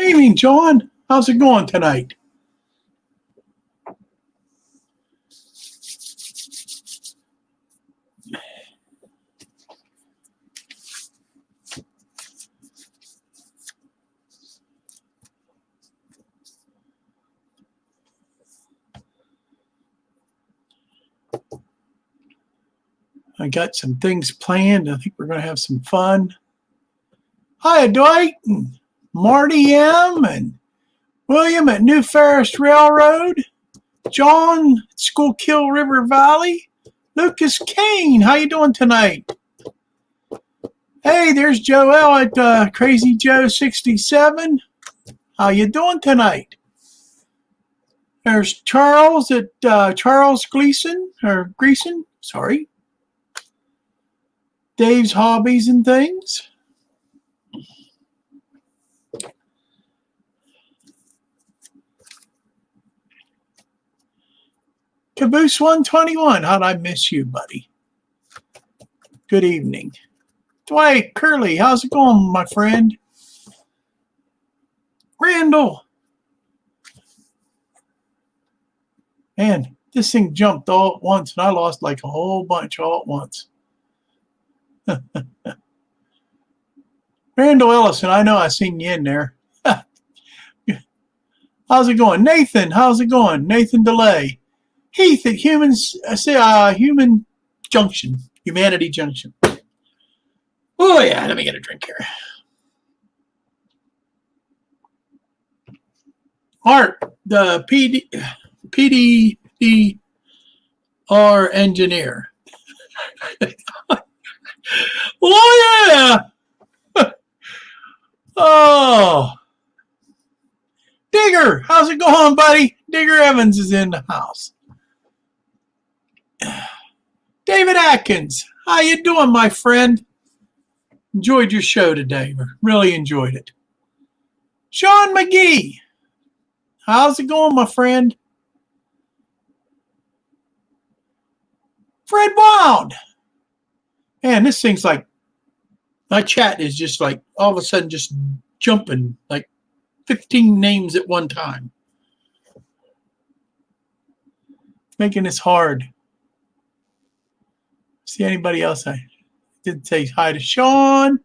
Evening, John. How's it going tonight? I got some things planned. I think we're going to have some fun. Hi, Dwight and Marty M. and William at New Ferris Railroad. John at Schuylkill River Valley. Lucas Kane, how you doing tonight? Hey, there's Joel at Crazy Joe 67. How you doing tonight? There's Charles at Charles Gleason, sorry. Dave's Hobbies and Things. Caboose 121, how'd I miss you, buddy? Good evening. Dwight Curley, how's it going, my friend? Randall. Man, this thing jumped all at once, and I lost like a whole bunch all at once. Randall Ellison, I know I seen you in there. How's it going? Nathan, how's it going? Nathan DeLay. Heath at Human Junction, Humanity Junction. Oh, yeah, let me get a drink here. Art, the PDR engineer. Oh, yeah. Oh. Digger, how's it going, buddy? Digger Evans is in the house. David Atkins, how you doing, my friend? Enjoyed your show today. Really enjoyed it. Sean McGee, how's it going, my friend? Fred Wild. Man, this thing's like, my chat is just like all of a sudden just jumping like 15 names at one time. Making this hard. See anybody else? I did say hi to Sean.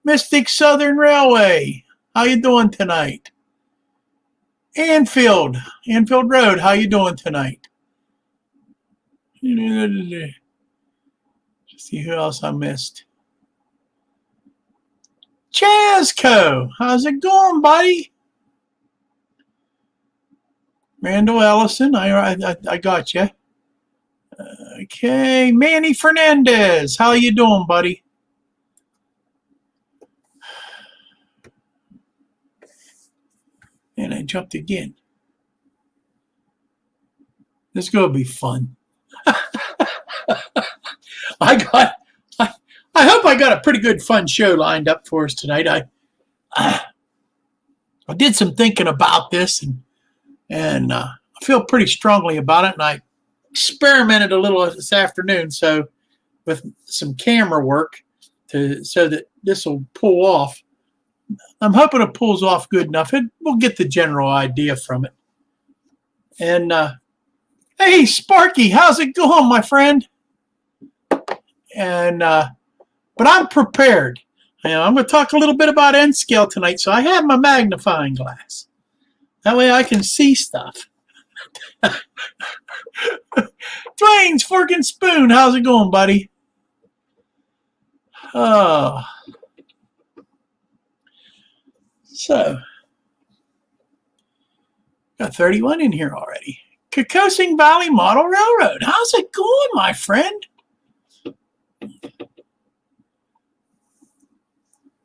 Mystic Southern Railway. How you doing tonight? Anfield Road. How you doing tonight? See who else I missed. Chasco. How's it going, buddy? Randall Ellison. I got you. Okay, Manny Fernandez. How you doing, buddy? And I jumped again. This is going to be fun. I hope I got a pretty good fun show lined up for us tonight. I did some thinking about this and I feel pretty strongly about it, and I experimented a little this afternoon, so with some camera work so that this will pull off. I'm hoping it pulls off good enough. We'll get the general idea from it. And hey, Sparky, how's it going, my friend? And but I'm prepared. I'm going to talk a little bit about N-scale tonight, so I have my magnifying glass. That way I can see stuff. Dwayne's Fork and Spoon, how's it going, buddy? Oh. So, got 31 in here already. Kokosing Valley Model Railroad. How's it going, my friend?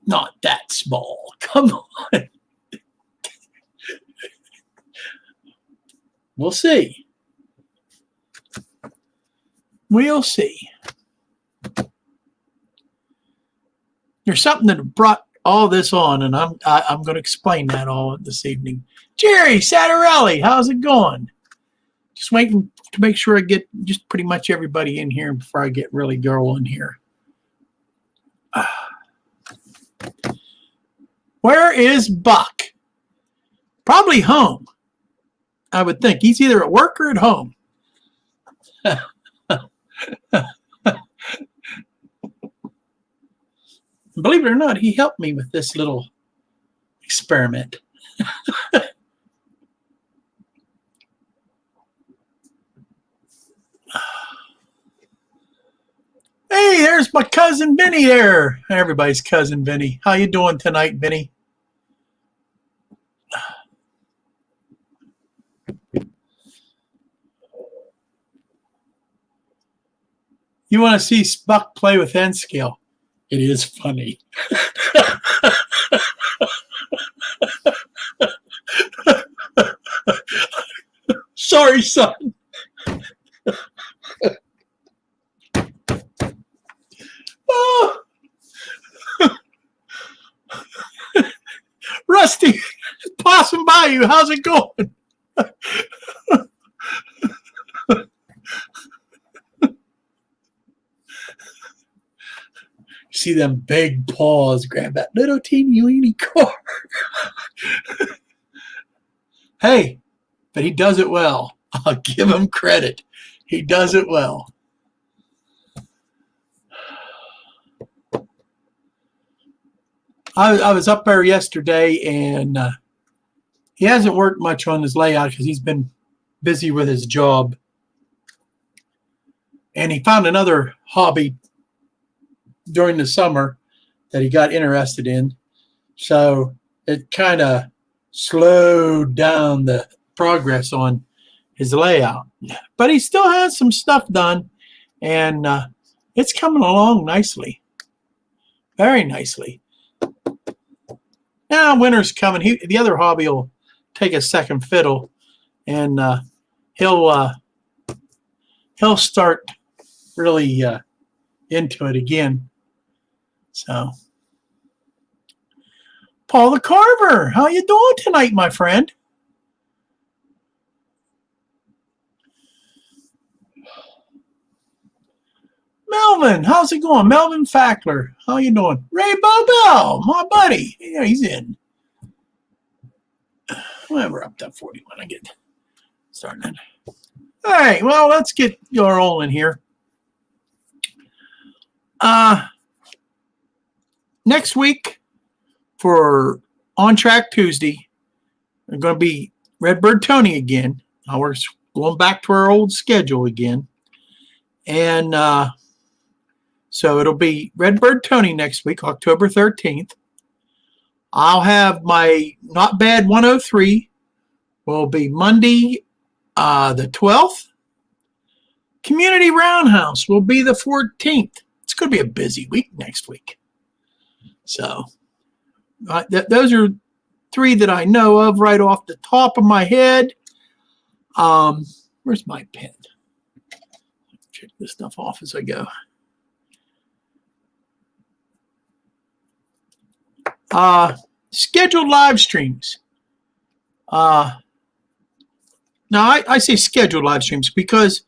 Not that small. Come on. We'll see. We'll see. There's something that brought all this on, and I'm going to explain that all this evening. Jerry Sattarelli, how's it going? Just waiting to make sure I get just pretty much everybody in here before I get really going here. Where is Buck? Probably home, I would think. He's either at work or at home. Believe it or not, he helped me with this little experiment. Hey, there's my cousin Benny there. Everybody's cousin Benny. How you doing tonight, Benny? You want to see Buck play with N scale? It is funny. Sorry, son. Oh. Rusty, passing by you. How's it going? See them big paws grab that little teeny weeny car. Hey, but he does it well. I'll give him credit. He does it well. I was up there yesterday, and he hasn't worked much on his layout because he's been busy with his job. And he found another hobby during the summer that he got interested in. So it kind of slowed down the progress on his layout. But he still has some stuff done, and it's coming along nicely. Very nicely. Now winter's coming. The other hobby will take a second fiddle, and he'll start really into it again. So, Paul the Carver, how you doing tonight, my friend? Melvin, how's it going? Melvin Fackler, how you doing? Ray Bobel, my buddy. Yeah, he's in. Well, we're up to 41. I get starting. All right, well, let's get your all in here. Next week for On Track Tuesday, we're going to be Redbird Tony again. We're going back to our old schedule again. And so it'll be Redbird Tony next week, October 13th. I'll have my Not Bad 103 will be Monday the 12th. Community Roundhouse will be the 14th. It's going to be a busy week next week. So those are three that I know of right off the top of my head. Where's my pen? Check this stuff off as I go. Scheduled live streams. Now, I say scheduled live streams because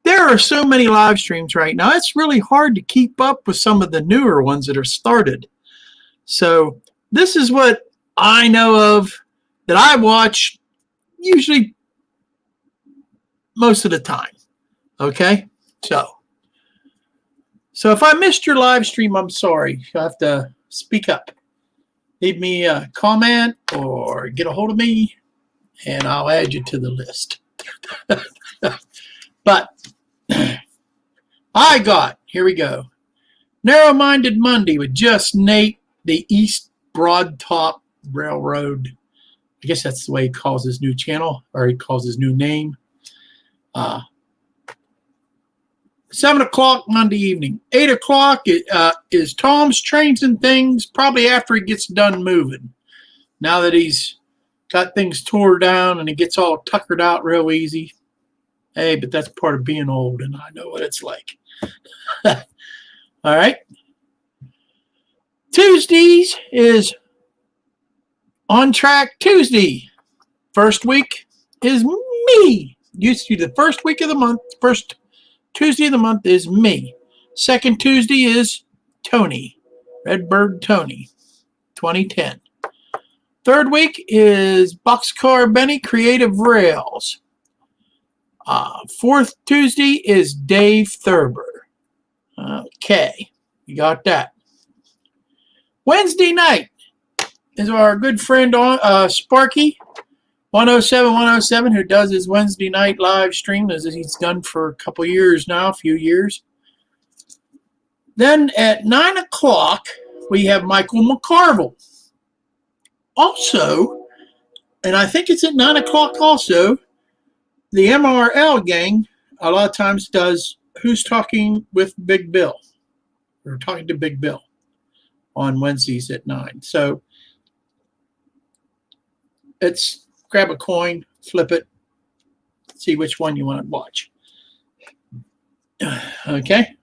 there are so many live streams right now. It's really hard to keep up with some of the newer ones that are started. So this is what I know of that I watch usually most of the time. Okay? So if I missed your live stream, I'm sorry. You have to speak up. Leave me a comment or get a hold of me, and I'll add you to the list. But here we go. Narrow-Minded Monday with Just Nate, the East Broad Top Railroad. I guess that's the way he calls his new channel, or he calls his new name. 7 o'clock Monday evening. 8 o'clock is Tom's Trains and Things, probably after he gets done moving. Now that he's got things tore down and it gets all tuckered out real easy. Hey, but that's part of being old, and I know what it's like. All right. Tuesdays is On Track Tuesday. First week is me. Used to be the first week of the month. First Tuesday of the month is me. Second Tuesday is Tony. Redbird Tony. 2010. Third week is Boxcar Benny Creative Rails. Fourth Tuesday is Dave Thurber. Okay, you got that. Wednesday night is our good friend Sparky 107, who does his Wednesday night live stream, as he's done for a couple years now, a few years. Then at 9 o'clock, we have Michael McCarville. Also, and I think it's at 9 o'clock also, the MRL gang a lot of times does Who's Talking with Big Bill, or Talking to Big Bill, on Wednesdays at 9. So it's grab a coin, flip it, see which one you want to watch. Okay?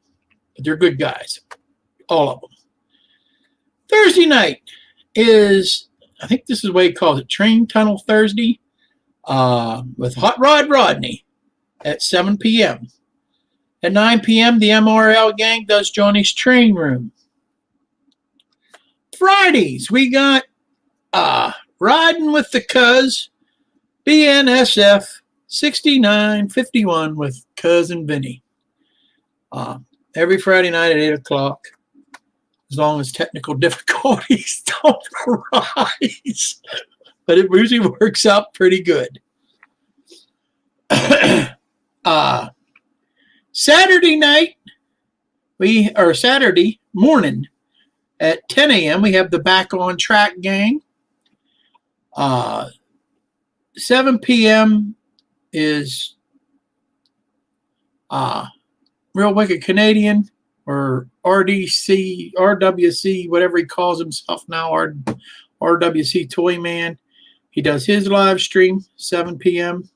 But they're good guys, all of them. Thursday night is, I think this is the way he calls it, Train Tunnel Thursday, with Hot Rod Rodney at 7 p.m. At 9 p.m., the MRL gang does Johnny's Train Room. Fridays, we got Riding with the Cuz, BNSF 6951 with Cousin Vinny. Every Friday night at 8 o'clock, as long as technical difficulties don't arise. But it usually works out pretty good. Saturday night, Saturday morning at 10 a.m., we have the Back on Track gang. 7 p.m. is Real Wicked Canadian, or RDC, RWC, whatever he calls himself now, RWC Toy Man. He does his live stream, 7 p.m.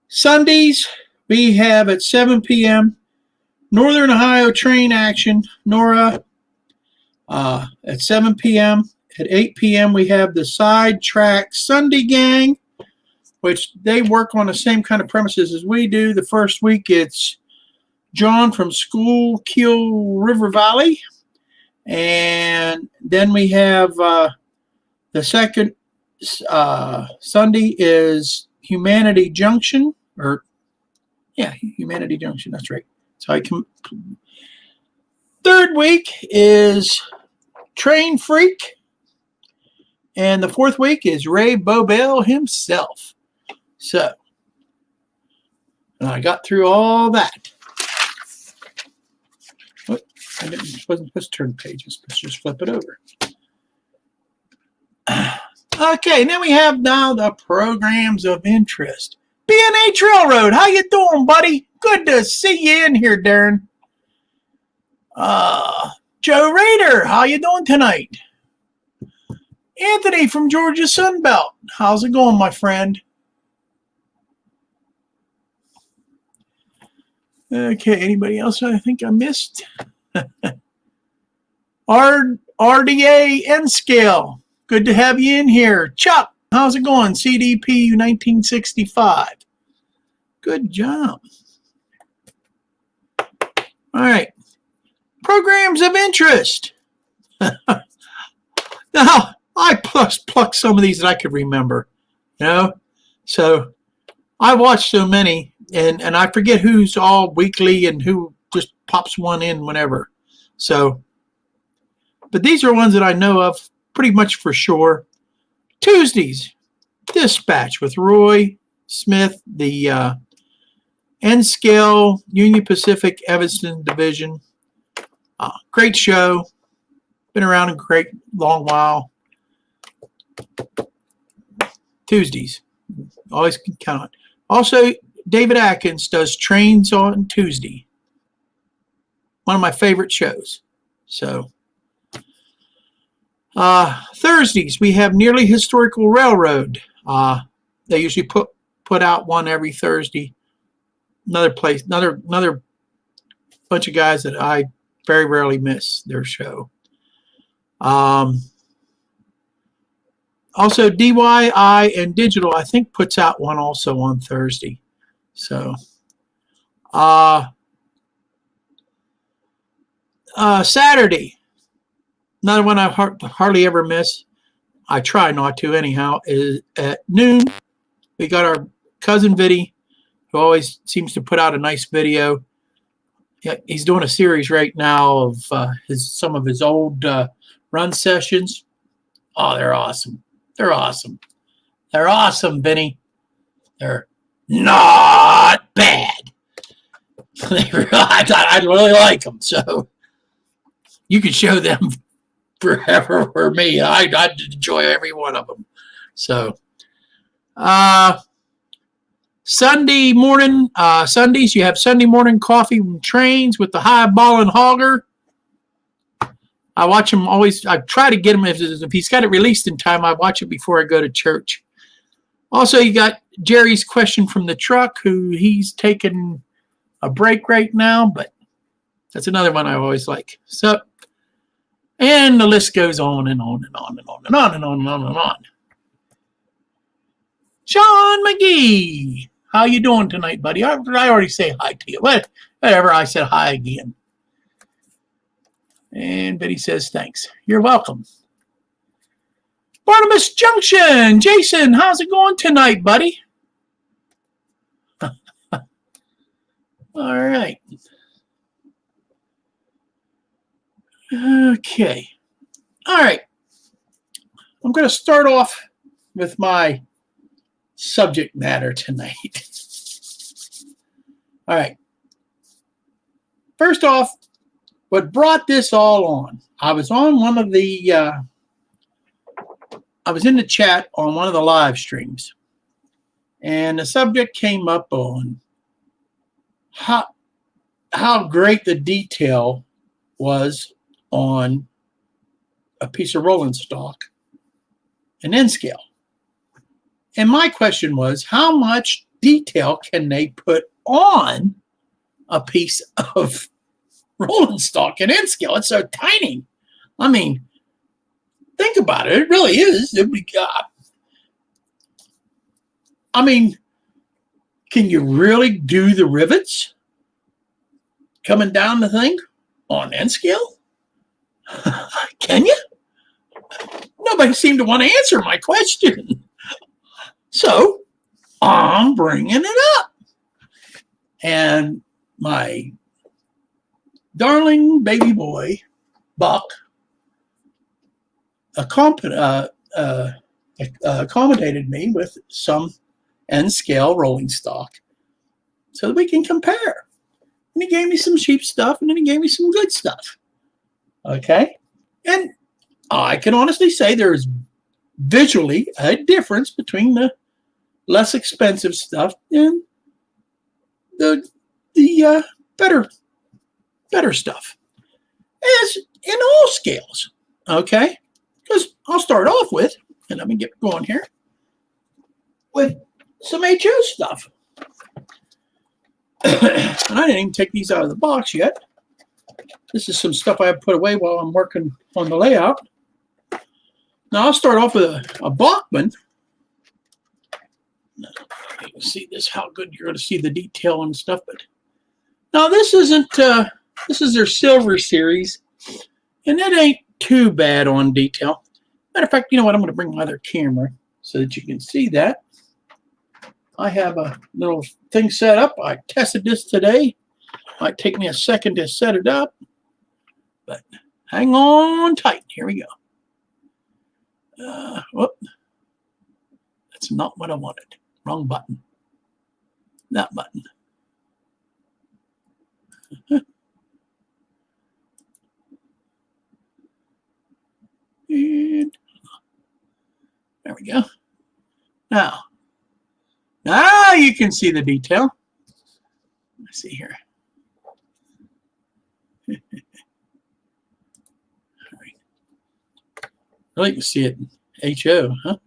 Sundays, we have at 7 p.m. Northern Ohio Train Action, NORA, at 7 p.m. At 8 p.m., we have the Sidetrack Sunday Gang, which they work on the same kind of premises as we do. The first week, it's John from Schuylkill River Valley. And then we have the second Sunday is Humanity Junction, Humanity Junction, that's right. So third week is Train Freak. And the fourth week is Ray Bobel himself. So, I got through all that. Oh, wasn't supposed to turn pages, but just flip it over. Okay, then we have now the programs of interest. B&H Railroad, how you doing, buddy? Good to see you in here, Darren. Joe Rader, how you doing tonight? Anthony from Georgia Sunbelt, how's it going, my friend? Okay, anybody else I think I missed? RDA N-Scale, good to have you in here. Chuck, how's it going? CDP 1965. Good job. All right. Programs of interest. Now, I plucked some of these that I could remember, So I watched so many, and I forget who's all weekly and who just pops one in whenever. So, but these are ones that I know of pretty much for sure. Tuesdays, Dispatch with Roy Smith, the N-Scale Union Pacific Evanston Division. Great show. Been around a great long while. Tuesdays. Always can count on. Also, David Atkins does Trains on Tuesday. One of my favorite shows. So, Thursdays, we have Nearly Historical Railroad. They usually put out one every Thursday. Another bunch of guys that I very rarely miss their show. Also, DYI and Digital, I think, puts out one also on Thursday. So, Saturday, Another one I hardly ever miss, I try not to anyhow, is at noon. We got our cousin Viddy, who always seems to put out a nice video. He's doing a series right now of some of his old run sessions. Oh, they're awesome. They're awesome. They're awesome, Vinny. They're not bad. I really like them. So you can show them forever for me. I enjoy every one of them. So Sunday morning, Sundays, you have Sunday morning coffee trains with the highball and hogger. I watch him always. I try to get him if he's got it released in time. I watch it before I go to church. Also, you got Jerry's question from the truck, who he's taking a break right now, but that's another one I always like. So, and the list goes on and on and on and on and on and on and on and on. Sean McGee, how you doing tonight, buddy? I already say hi to you. Whatever, I said hi again. And Betty says thanks. You're welcome. Barnabas Junction, Jason, how's it going tonight, buddy? All right. Okay. All right. I'm going to start off with my subject matter tonight. All right. First off, what brought this all on? I was on one of the, I was in the chat on one of the live streams, and the subject came up on how great the detail was on a piece of rolling stock, an N scale. And my question was, how much detail can they put on a piece of rolling stock and N scale? It's so tiny. I mean, think about it. It really is. I mean, can you really do the rivets coming down the thing on N scale? Can you? Nobody seemed to want to answer my question. So I'm bringing it up. And my darling baby boy, Buck, accommodated me with some N scale rolling stock so that we can compare. And he gave me some cheap stuff, and then he gave me some good stuff. Okay? And I can honestly say there is visually a difference between the less expensive stuff and the better stuff, as in all scales. Okay? Because I'll start off with, and let me get going here, with some HO stuff. And I didn't even take these out of the box yet. This is some stuff I have put away while I'm working on the layout. Now I'll start off with a Bachman. You can see this, how good you're going to see the detail and stuff. But now this isn't, this is their silver series, and that ain't too bad on detail. Matter of fact, you know what? I'm going to bring my other camera so that you can see that. I have a little thing set up. I tested this today. Might take me a second to set it up, but hang on tight. Here we go. Whoop. That's not what I wanted. Wrong button. That button. And there we go. Now you can see the detail. Let's see here. All right. Well, you can see it in HO, huh?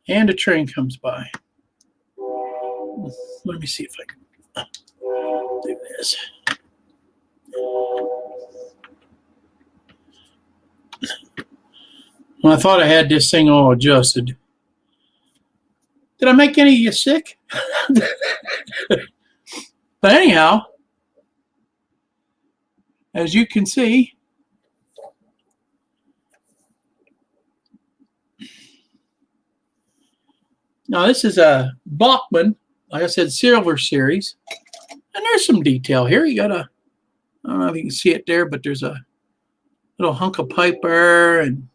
And a train comes by. Let me see if I can do this. Well, I thought I had this thing all adjusted. Did I make any of you sick? But anyhow, as you can see, now this is a Bachmann, like I said, Silver Series. And there's some detail here. You got a, I don't know if you can see it there, but there's a little hunk of piper and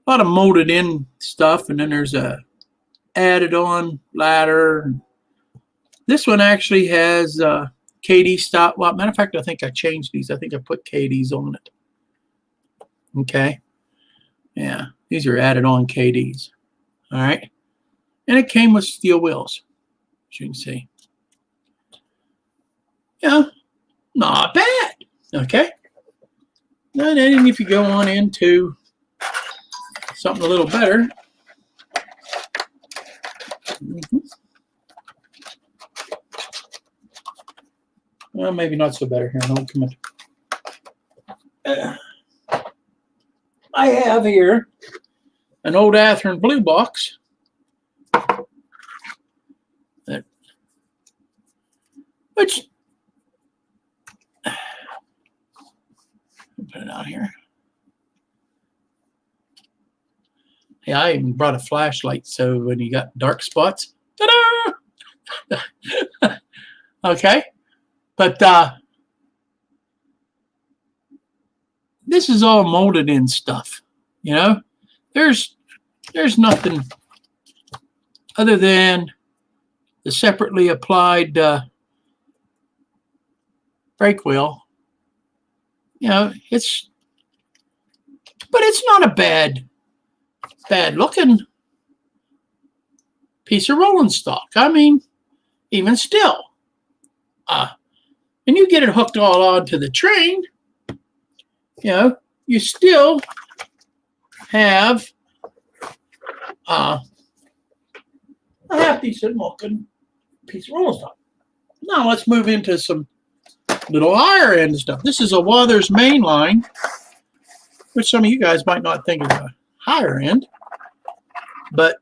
a lot of molded in stuff. And then there's a added on ladder. This one actually has KD stop. Well, matter of fact, I think I changed these. I think I put KDs on it. Okay. Yeah, these are added on KDs. All right. And it came with steel wheels, as you can see. Yeah, not bad. Okay. And then if you go on into something a little better. Well, maybe not so better here. No, come on. I have here an old Athearn blue box. Which, put it out here. Yeah, I even brought a flashlight so when you got dark spots, ta-da! Okay, but this is all molded in stuff. You know, there's nothing other than the separately applied brake wheel. You know, but it's not a bad looking piece of rolling stock. I mean, even still, and you get it hooked all onto the train, you know, you still have a half decent looking piece of rolling stock. Now let's move into some little higher end stuff. This is a Waters mainline, which some of you guys might not think is a higher end, but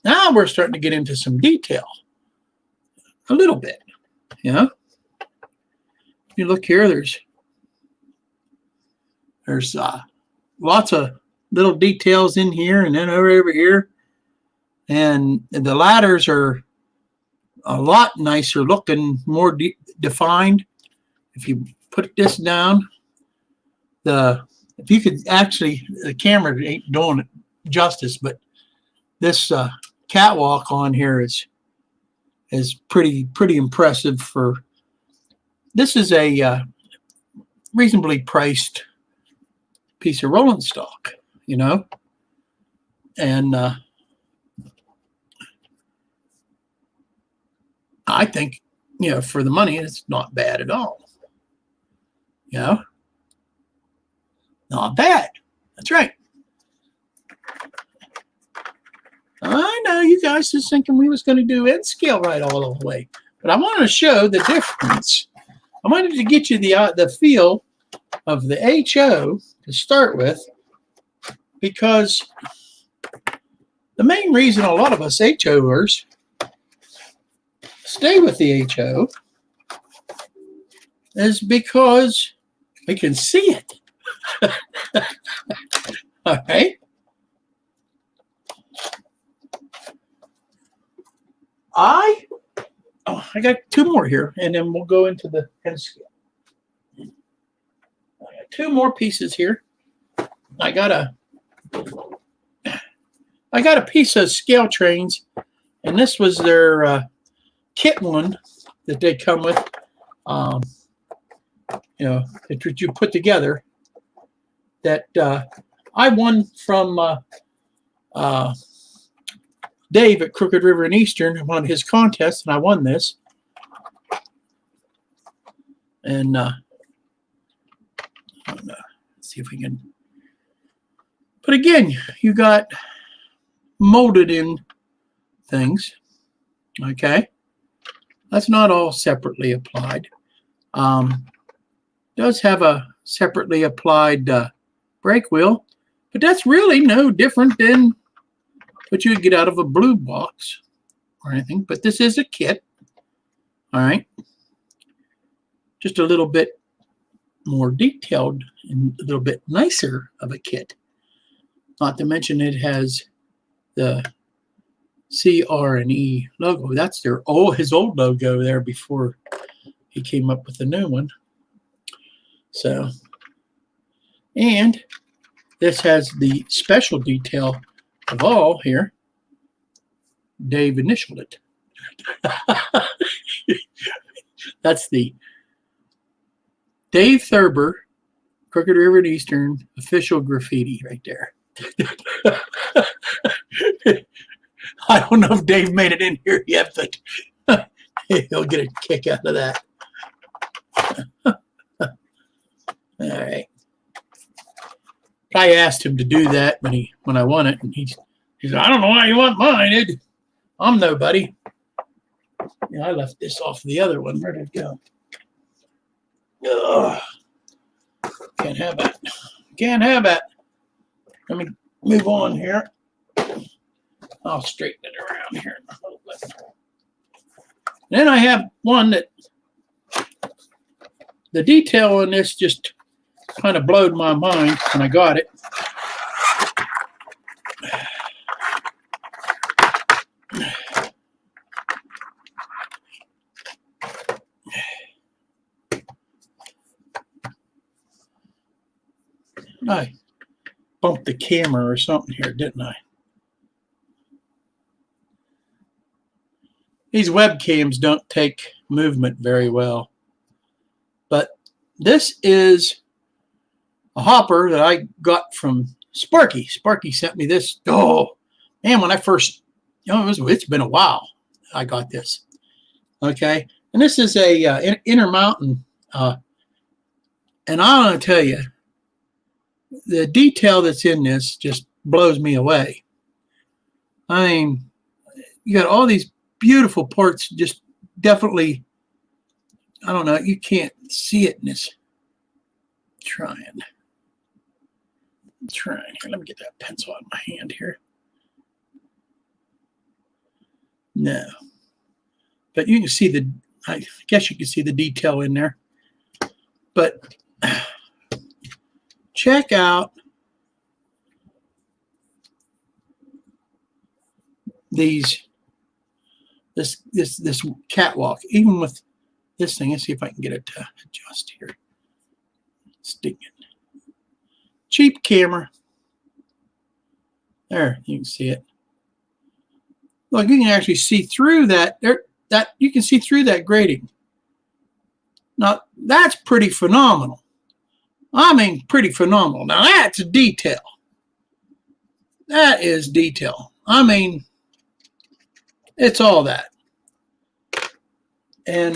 now we're starting to get into some detail a little bit. You know, you look here, there's lots of little details in here and then over here, and the ladders are a lot nicer looking, more defined. If you put this down, if you could actually, the camera ain't doing it justice, but this catwalk on here is pretty impressive. For this is a reasonably priced piece of rolling stock, you know, and I think, you know, for the money, it's not bad at all. You know, not bad. That's right. I know you guys was thinking we was going to do N scale right all the way, but I want to show the difference. I wanted to get you the feel of the HO to start with, because the main reason a lot of us HOers stay with the HO is because we can see it. All right. I got two more here, and then we'll go into the N scale. I got two more pieces here. I got a piece of scale trains, and this was their kit one that they come with. You know, that you put together, that I won from Dave at Crooked River and Eastern. I won his contest, and I won this. And let's see if we can. But again, you got molded in things. Okay, that's not all separately applied. Does have a separately applied brake wheel, but that's really no different than what you would get out of a blue box or anything. But this is a kit. All right, just a little bit more detailed and a little bit nicer of a kit. Not to mention it has the CR&E logo. That's his old logo there before he came up with the new one. So, and this has the special detail of all here. Dave initialed it. That's the Dave Thurber, Crooked River and Eastern official graffiti right there. I don't know if Dave made it in here yet, but he'll get a kick out of that. All right. I asked him to do that when I won it, and he said, "I don't know why you want mine. I'm nobody." Yeah, I left this off the other one. Where did it go? Ugh. Can't have that. Can't have that. Let me move on here. I'll straighten it around here a little bit. Then I have one that the detail on this just kind of blowed my mind when I got it. I bumped the camera or something here, didn't I? These webcams don't take movement very well. But this is a hopper that I got from Sparky. Sparky sent me this. Oh, man, when I first, it's been a while I got this. Okay. And this is a Intermountain. And I want to tell you, the detail that's in this just blows me away. I mean, you got all these beautiful parts, just definitely, I don't know, you can't see it in this. Trying. Here, let me get that pencil out of my hand here. No. But you can see I guess you can see the detail in there. But check out this catwalk. Even with this thing, let's see if I can get it to adjust here. Stick it. Cheap camera. There, you can see it. Look, you can actually see through that. You can see through that grating. Now, that's pretty phenomenal. I mean, pretty phenomenal. Now, that's detail. That is detail. I mean, it's all that. And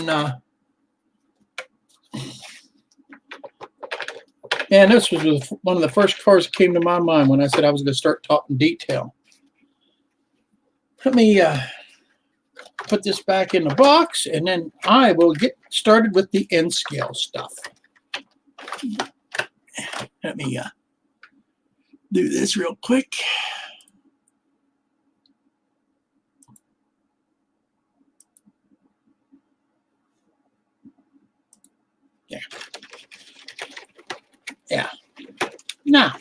this was one of the first cars that came to my mind when I said I was going to start talking detail. Let me put this back in the box, and then I will get started with the N scale stuff. Let me do this real quick. Yeah. Now,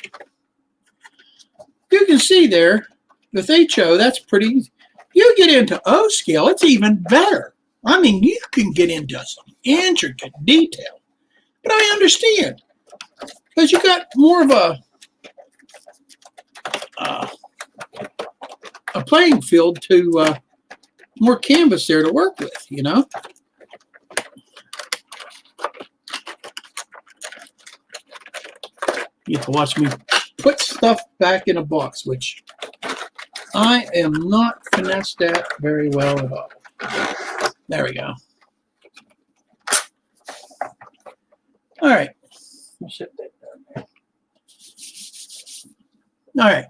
you can see there with HO, that's pretty. You get into O scale, it's even better. I mean, you can get into some intricate detail. But I understand, because you got more of a playing field to more canvas there to work with, you know. You have to watch me put stuff back in a box, which I am not finessed at very well at all. There we go. All right. I'll set that down there. All right.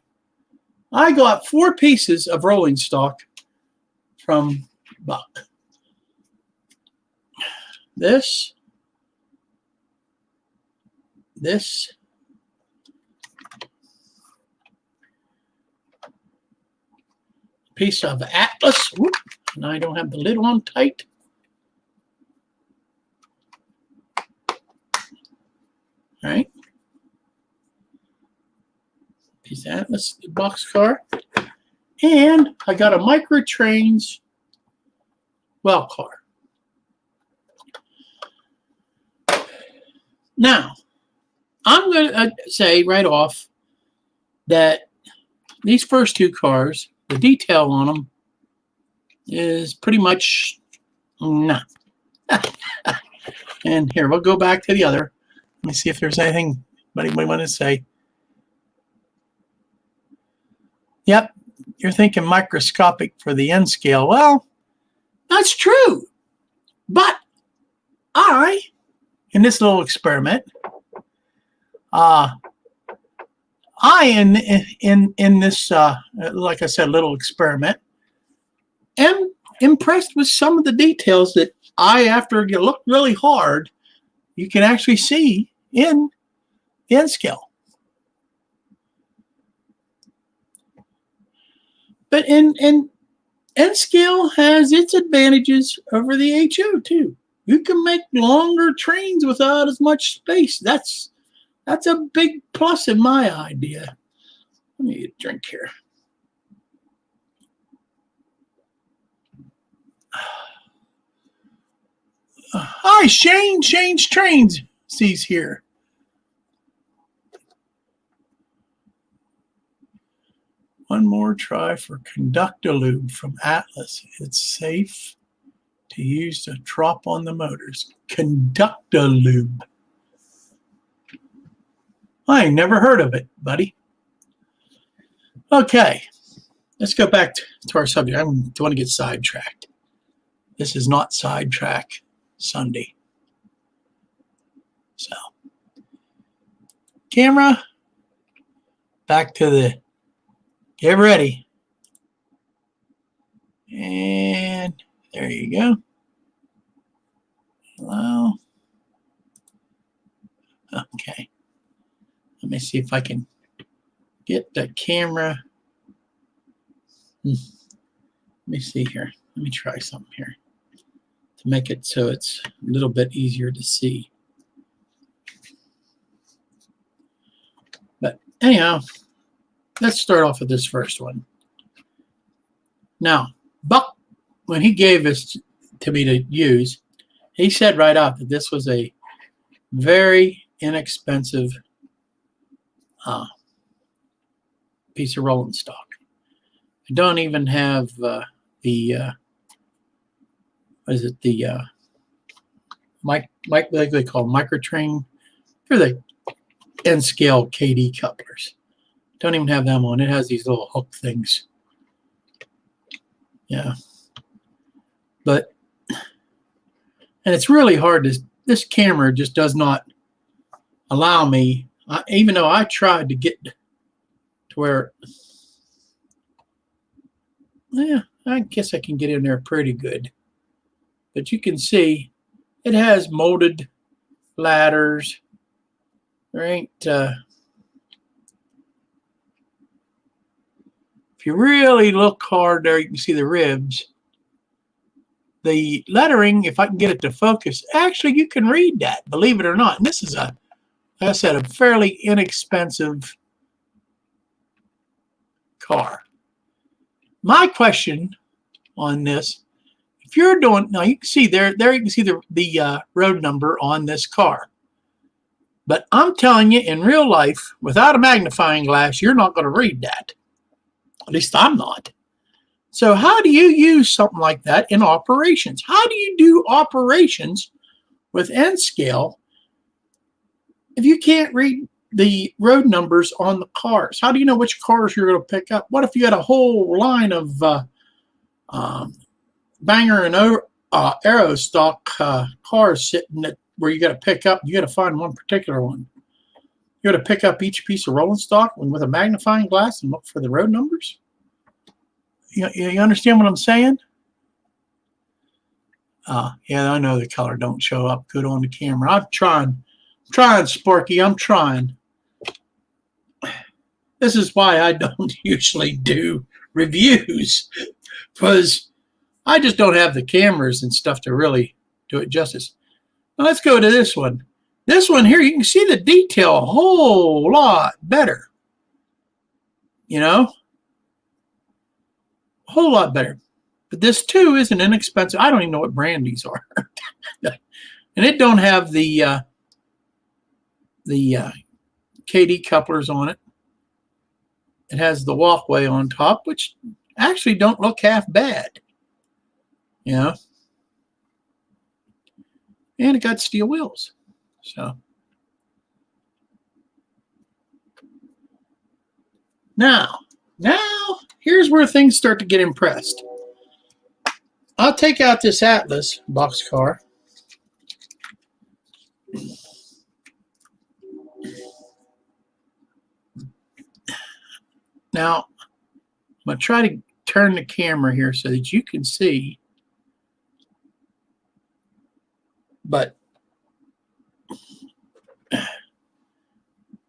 I got 4 pieces of rolling stock from Buck. This, piece of Atlas. Whoop, and I don't have the lid on tight. All right. Piece of Atlas boxcar. And I got a Microtrains well car. Now, I'm going to say right off that these first two cars, the detail on them is pretty much nah. And here, we'll go back to the other. Let me see if there's anything anybody want to say. Yep, you're thinking microscopic for the N scale. Well, that's true. But in this little experiment, in this, like I said, little experiment, am impressed with some of the details that after you look really hard, you can actually see in the N scale. But in N scale has its advantages over the HO too. You can make longer trains without as much space. That's a big plus in my idea. Let me get a drink here. Hi, Shane. Shane's Trains sees here. One more try for Conductilube from Atlas. It's safe to use to drop on the motors. Conductilube. I ain't never heard of it, buddy. Okay, let's go back to our subject. I don't want to get sidetracked. This is not sidetrack Sunday. So, camera, back to the, get ready. And there you go. Hello. Okay. Let me see if I can get the camera. Let me see here. Let me try something here to make it so it's a little bit easier to see. But anyhow, let's start off with this first one. Now, Buck, when he gave this to me to use, he said right out that this was a very inexpensive piece of rolling stock. I don't even have what is it, the like they call Microtrain. They're the N scale KD couplers. Don't even have them on. It has these little hook things. Yeah. But, and it's really hard to, this camera just does not allow me, even though I tried to get to where, yeah, I guess I can get in there pretty good. But you can see it has molded ladders. There ain't, if you really look hard there, you can see the ribs. The lettering, if I can get it to focus, actually you can read that, believe it or not. And this is like I said, a fairly inexpensive car. My question on this, if you're doing, now you can see there you can see the road number on this car. But I'm telling you, in real life, without a magnifying glass, you're not going to read that. At least I'm not. So how do you use something like that in operations? How do you do operations with N scale if you can't read the road numbers on the cars? How do you know which cars you're going to pick up? What if you had a whole line of Banger and Aero stock cars sitting at where you got to pick up? You got to find one particular one. You got to pick up each piece of rolling stock with a magnifying glass and look for the road numbers. You understand what I'm saying? Yeah, I know the color don't show up good on the camera. I'm trying, Sparky. I'm trying. This is why I don't usually do reviews, because I just don't have the cameras and stuff to really do it justice. Now let's go to this one. This one here, you can see the detail a whole lot better. You know, a whole lot better. But this too isn't inexpensive. I don't even know what brand these are. And it don't have the KD couplers on it. It has the walkway on top, which actually don't look half bad. You know, and it got steel wheels. So now here's where things start to get impressed. I'll take out this Atlas boxcar. Now, I'm going to try to turn the camera here so that you can see. But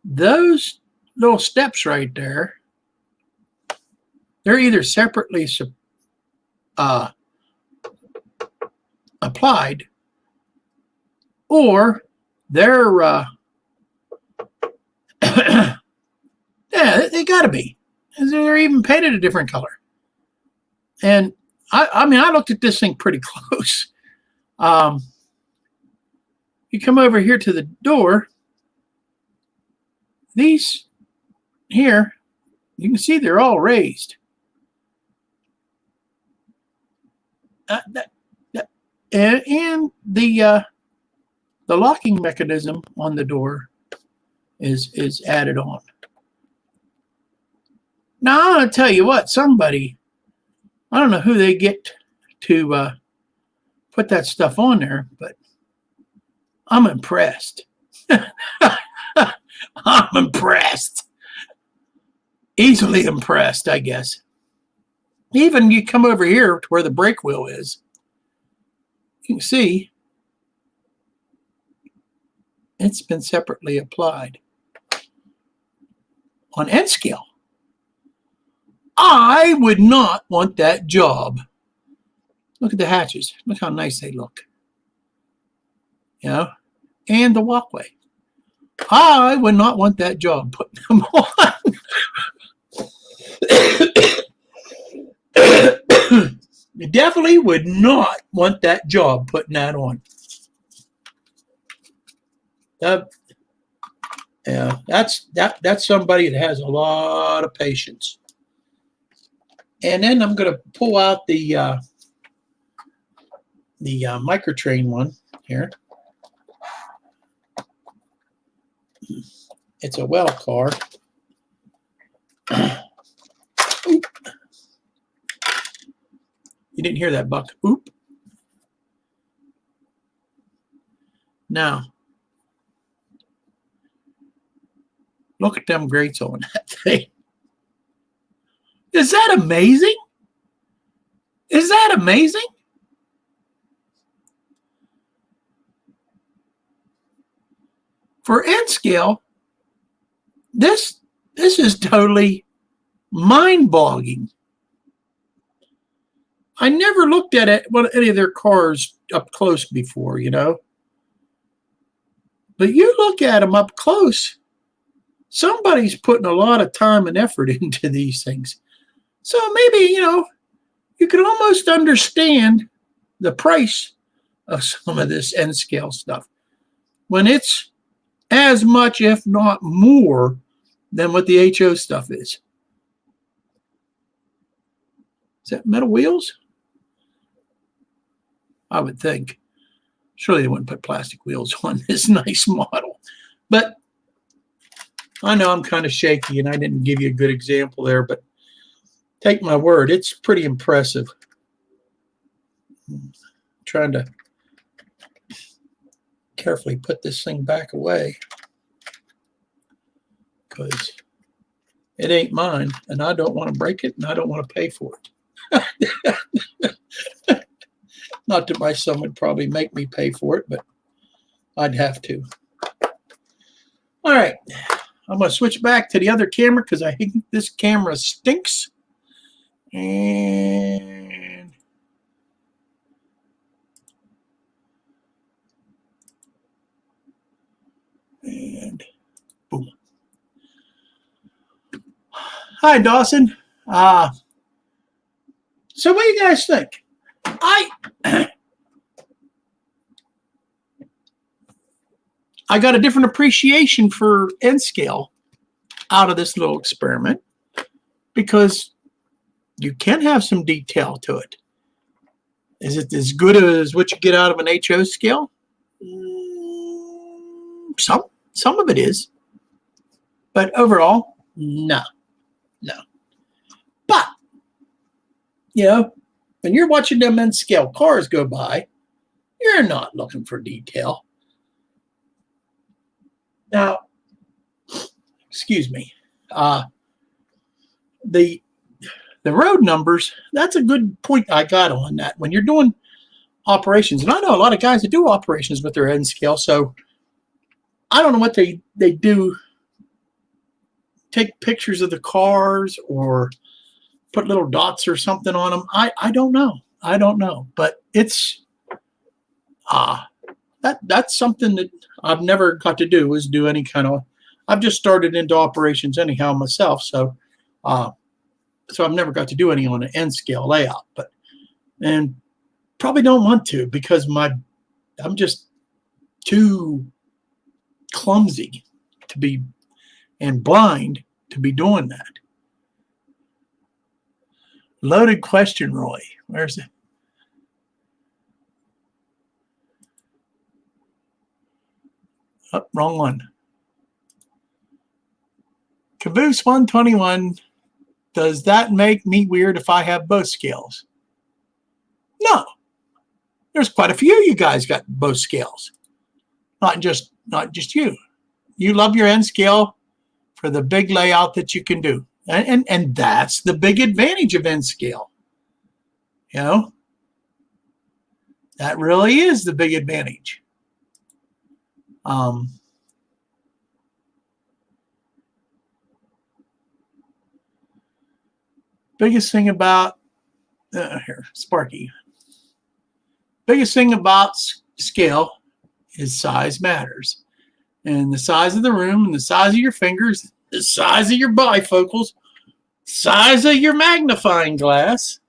those little steps right there, they're either separately applied or they're, yeah, they got to be. They're even painted a different color. And I mean, I looked at this thing pretty close. You come over here to the door. These here, you can see they're all raised. And the locking mechanism on the door is added on. Now, I'll tell you what, somebody, I don't know who they get to put that stuff on there, but I'm impressed. I'm impressed. Easily impressed, I guess. Even you come over here to where the brake wheel is, you can see it's been separately applied. On N scale, I would not want that job. Look at the hatches. Look how nice they look. You know, and the walkway. I would not want that job putting them on. You definitely would not want that job putting that on. Yeah, that's somebody that has a lot of patience. And then I'm going to pull out the microtrain one here. It's a well car. Oop. You didn't hear that, Buck. Oop. Now, look at them grates on that thing. Is that amazing? Is that amazing? For N scale, this is totally mind-boggling. I never looked at it, well, any of their cars up close before, you know. But you look at them up close, somebody's putting a lot of time and effort into these things. So maybe, you know, you can almost understand the price of some of this N scale stuff when it's as much, if not more, than what the HO stuff is. Is that metal wheels? I would think. Surely they wouldn't put plastic wheels on this nice model. But I know I'm kind of shaky and I didn't give you a good example there, but take my word, it's pretty impressive. I'm trying to carefully put this thing back away because it ain't mine and I don't want to break it and I don't want to pay for it. Not that my son would probably make me pay for it, but I'd have to. All right, I'm going to switch back to the other camera because I think this camera stinks. And Boom. Hi, Dawson. So what do you guys think? I got a different appreciation for N scale out of this little experiment because you can have some detail to it. Is it as good as what you get out of an HO scale? Some of it is. But overall, no. But, you know, when you're watching them N scale cars go by, you're not looking for detail. Now, excuse me, the road numbers, that's a good point I got on that. When you're doing operations, and I know a lot of guys that do operations with their N scale, so I don't know what they do, take pictures of the cars or put little dots or something on them. I don't know. But it's that's something that I've never got to do, is do any kind of, I've just started into operations anyhow myself, so I've never got to do any on an N scale layout, and probably don't want to because I'm just too clumsy to be, and blind to be doing that. Loaded question, Roy. Where's it? Oh, wrong one. Caboose 121. Does that make me weird if I have both scales? No. There's quite a few of you guys got both scales. Not just you. You love your N scale for the big layout that you can do. And that's the big advantage of N scale. You know? That really is the big advantage. Biggest thing about here, Sparky. Biggest thing about scale is size matters. And the size of the room, and the size of your fingers, the size of your bifocals, size of your magnifying glass,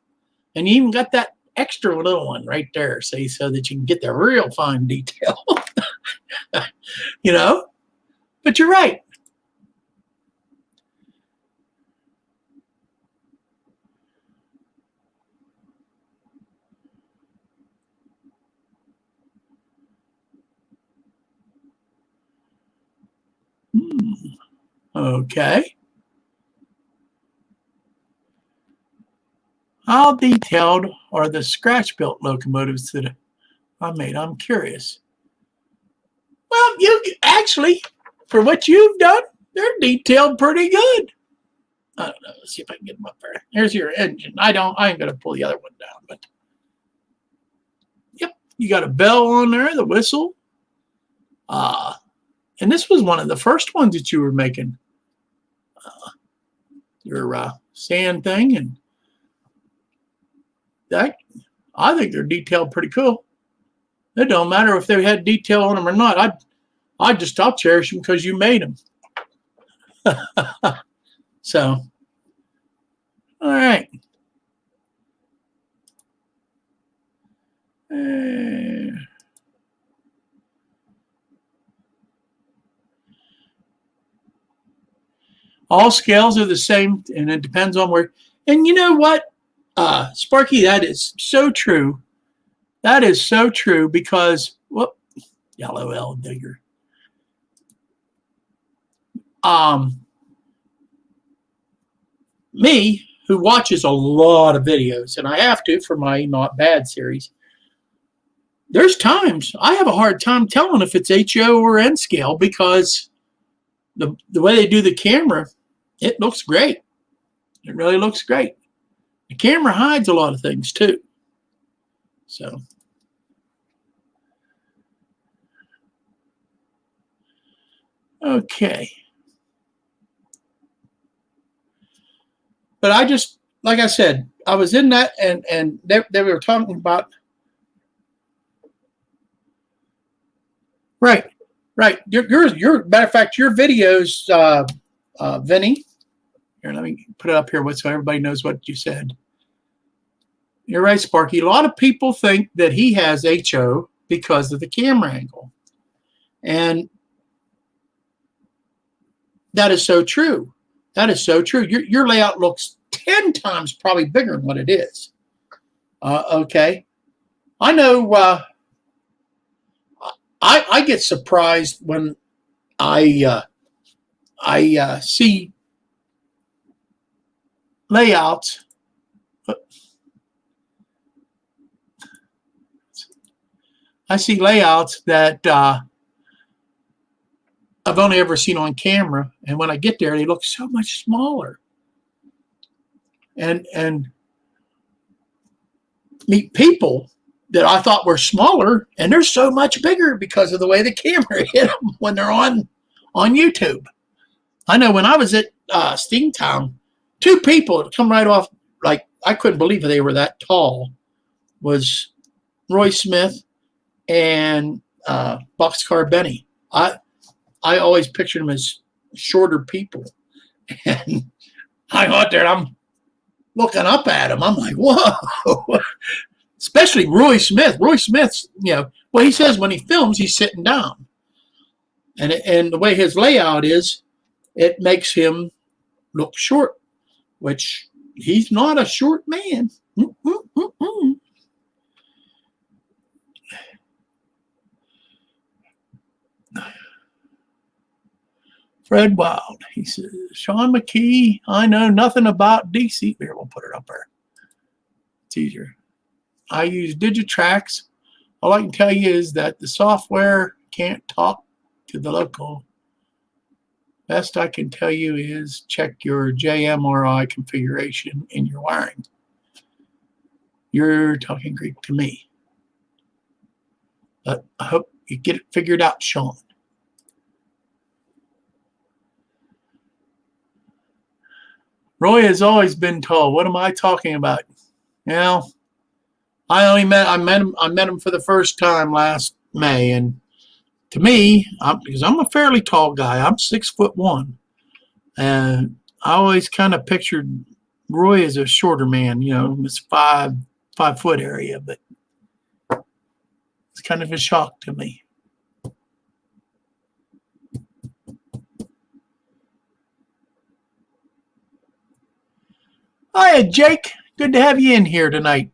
and you even got that extra little one right there, see, so that you can get the real fine detail. You know? But you're right. Okay. How detailed are the scratch-built locomotives that I made? I'm curious. Well, you actually, for what you've done, they're detailed pretty good. I don't know. Let's see if I can get them up there. Here's your engine. I ain't gonna pull the other one down, but yep, you got a bell on there, the whistle. And this was one of the first ones that you were making. Your sand thing, and that, I think they're detailed pretty cool. It don't matter if they had detail on them or not. I'll cherish them because you made them. So, all right. All scales are the same, and it depends on where. And you know what, Sparky, that is so true. That is so true because, whoop, yellow L digger. Me, who watches a lot of videos, and I have to for my Not Bad series, there's times I have a hard time telling if it's HO or N scale because the way they do the camera, it looks great. It really looks great. The camera hides a lot of things too. So, okay. But I just, like I said, I was in that, and they were talking about, right. Right. Your matter of fact, your videos, Vinny. Here, let me put it up here so everybody knows what you said. You're right, Sparky. A lot of people think that he has HO because of the camera angle. And that is so true. That is so true. Your layout looks 10 times probably bigger than what it is. Okay. I know I get surprised when I see layouts. I see layouts that I've only ever seen on camera, and when I get there, they look so much smaller. And meet people that I thought were smaller, and they're so much bigger because of the way the camera hit them when they're on YouTube. I know when I was at Steamtown, 2 people that come right off, like I couldn't believe they were that tall, was Roy Smith and Boxcar Benny. I always pictured them as shorter people. And I go out there and I'm looking up at them. I'm like, whoa. Especially Roy Smith. Roy Smith's, well, he says when he films, he's sitting down. And the way his layout is, it makes him look short, which he's not a short man. Fred Wild, he says, Sean McKee, I know nothing about DC. Here, we'll put it up there. It's easier. I use Digitrax. All I can tell you is that the software can't talk to the local. Best I can tell you is check your JMRI configuration in your wiring. You're talking Greek to me. But I hope you get it figured out, Sean. Roy has always been tall. What am I talking about? I met him for the first time last May, and to me, because I'm a fairly tall guy, I'm 6'1", and I always kind of pictured Roy as a shorter man, this 5 foot area, but it's kind of a shock to me. Hi, Jake. Good to have you in here tonight.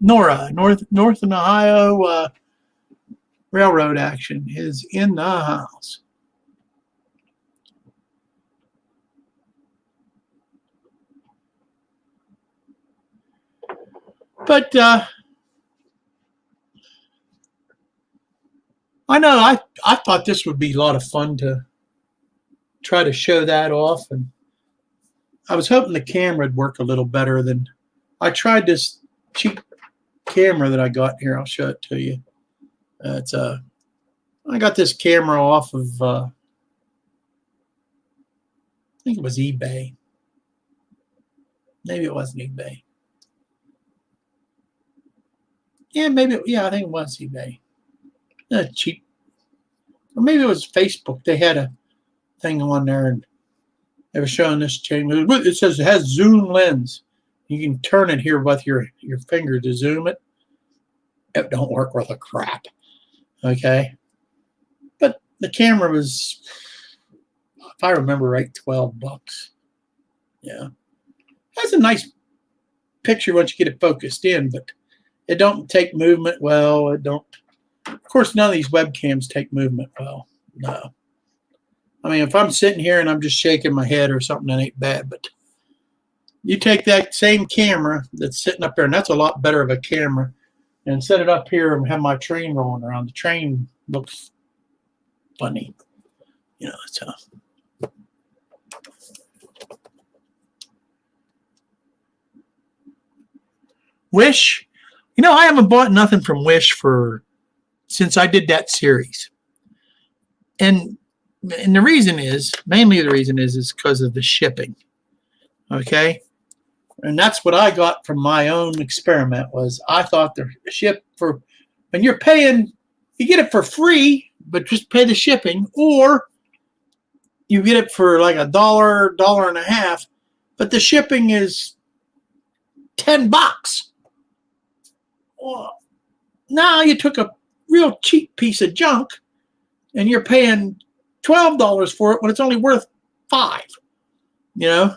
Nora, Northern Ohio Railroad action is in the house. But I know I thought this would be a lot of fun to try to show that off, and I was hoping the camera would work a little better than I tried this cheap camera that I got here. I'll show it to you. I got this camera off of I think it was eBay. Maybe it wasn't eBay. Yeah, I think it was eBay. Cheap. Or maybe it was Facebook. They had a thing on there and they were showing this chain. It says it has zoom lens. You can turn it here with your finger to zoom it. It don't work worth a crap. Okay. But the camera was, if I remember right, $12. Yeah. That's a nice picture once you get it focused in, but it don't take movement well. It don't. Of course, none of these webcams take movement well. No. I mean, if I'm sitting here and I'm just shaking my head or something, that ain't bad. But you take that same camera that's sitting up there, and that's a lot better of a camera, and set it up here and have my train rolling around. The train looks funny. It's Wish. I haven't bought nothing from Wish since I did that series. And the reason is, mainly the reason is because of the shipping. Okay? And that's what I got from my own experiment was I thought the ship for, when you're paying, you get it for free but just pay the shipping, or you get it for like $1, $1.50, but the shipping is $10. Well, now you took a real cheap piece of junk and you're paying $12 for it when it's only worth $5. You know.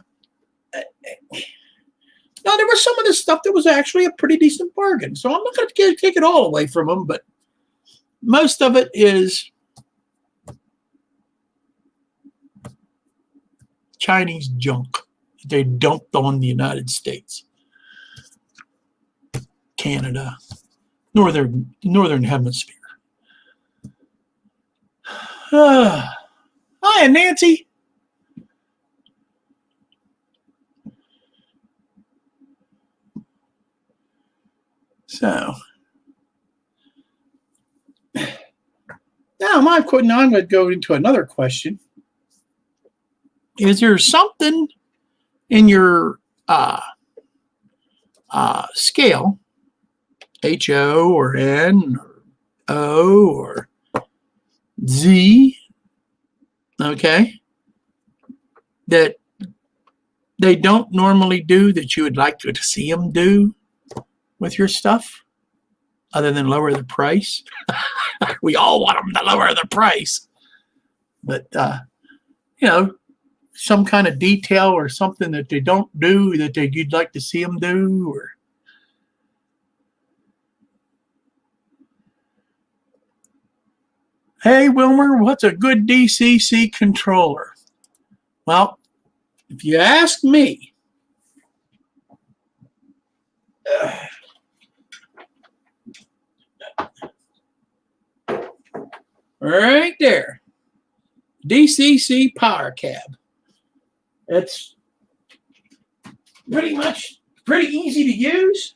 Now there was some of this stuff that was actually a pretty decent bargain, so I'm not going to take it all away from them, but most of it is Chinese junk that they dumped on the United States, Canada, northern hemisphere. Hi, Nancy. So now I'm going to go into another question. Is there something in your scale, HO or N or O or Z, okay, that they don't normally do that you would like to see them do with your stuff, other than lower the price? We all want them to lower the price, but you know, some kind of detail or something that they don't do that you'd like to see them do, or hey, Wilmer, what's a good DCC controller? Well, if you ask me, right there, DCC power cab. It's pretty easy to use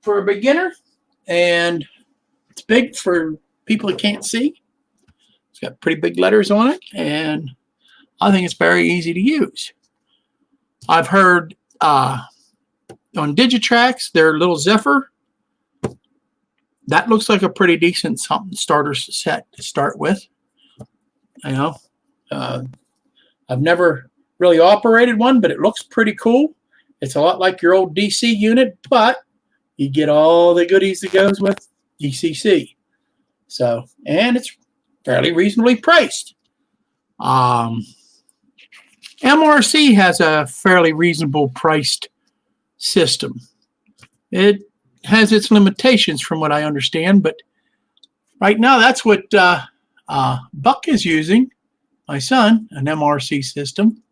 for a beginner, and it's big for people that can't see. It's got pretty big letters on it, and I think it's very easy to use. I've heard on Digitrax, their little Zephyr, that looks like a pretty decent starter set to start with. You know, I've never really operated one, but it looks pretty cool. It's a lot like your old DC unit, but you get all the goodies that goes with DCC. So, and it's fairly reasonably priced. MRC has a fairly reasonable priced system. It has its limitations from what I understand, but right now that's what Buck is using, my son, an MRC system,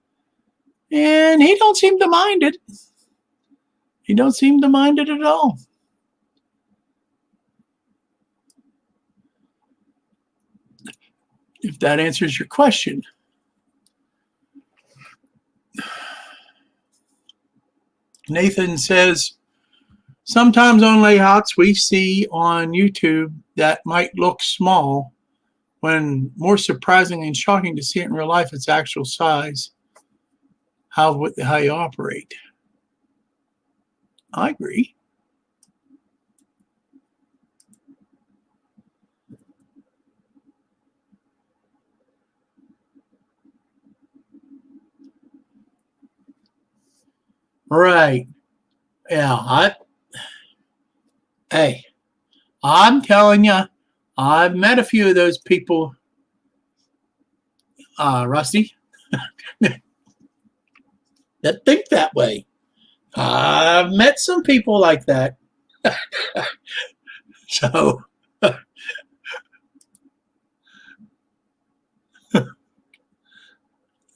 and he don't seem to mind it. He don't seem to mind it at all. If that answers your question. Nathan says, sometimes on layouts we see on YouTube that might look small, when more surprising and shocking to see it in real life its actual size. How you operate. I agree. Right. Yeah. Hey, I'm telling you, I've met a few of those people, Rusty, that think that way. I've met some people like that. So, I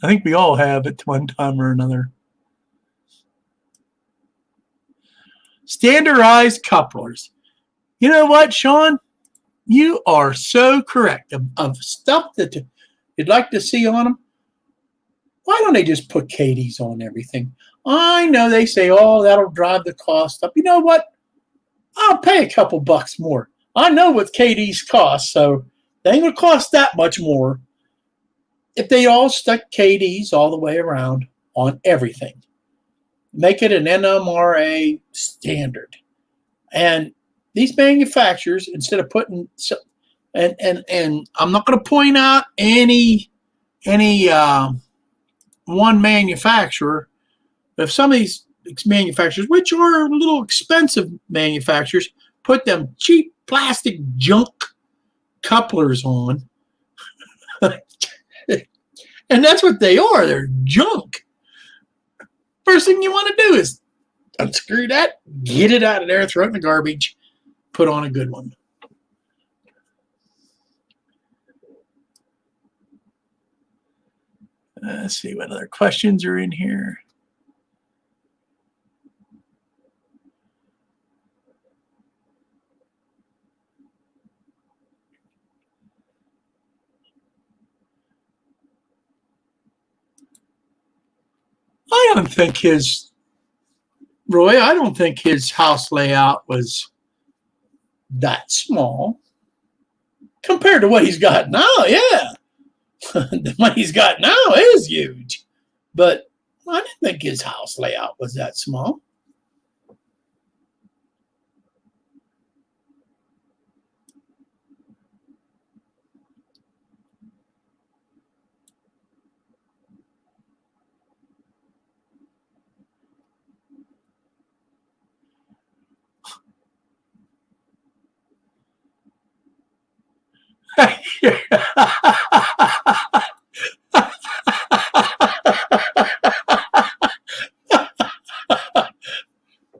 think we all have at one time or another. Standardized couplers. You know what, Sean? You are so correct. Of stuff that you'd like to see on them, why don't they just put KDs on everything? I know they say, oh, that'll drive the cost up. You know what? I'll pay a couple bucks more. I know what KDs cost, so they ain't going to cost that much more if they all stuck KDs all the way around on everything. Make it an NMRA standard. And these manufacturers, instead of putting, And I'm not going to point out any one manufacturer. If some of these manufacturers, which are a little expensive manufacturers, put them cheap plastic junk couplers on, and that's what they are. They're junk. First thing you want to do is unscrew that, get it out of there, throw it in the garbage, put on a good one. Let's see what other questions are in here. I don't think Roy, I don't think his house layout was that small compared to what he's got now. Yeah. What he's got now is huge. But I didn't think his house layout was that small.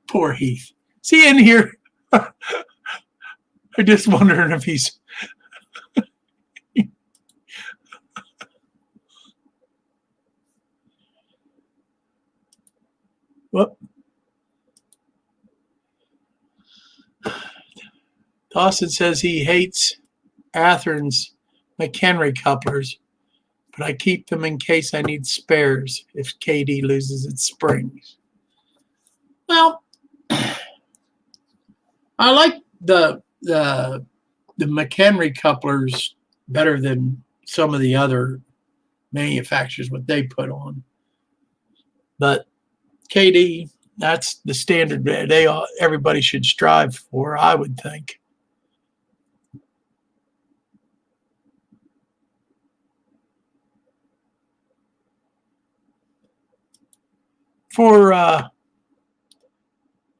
Poor Heath. Is he in here? I'm just wondering if he's. Whoop. Dawson says he hates Athern's McHenry couplers, but I keep them in case I need spares if KD loses its springs. Well, I like the McHenry couplers better than some of the other manufacturers, what they put on. But KD, that's the standard everybody should strive for, I would think. For I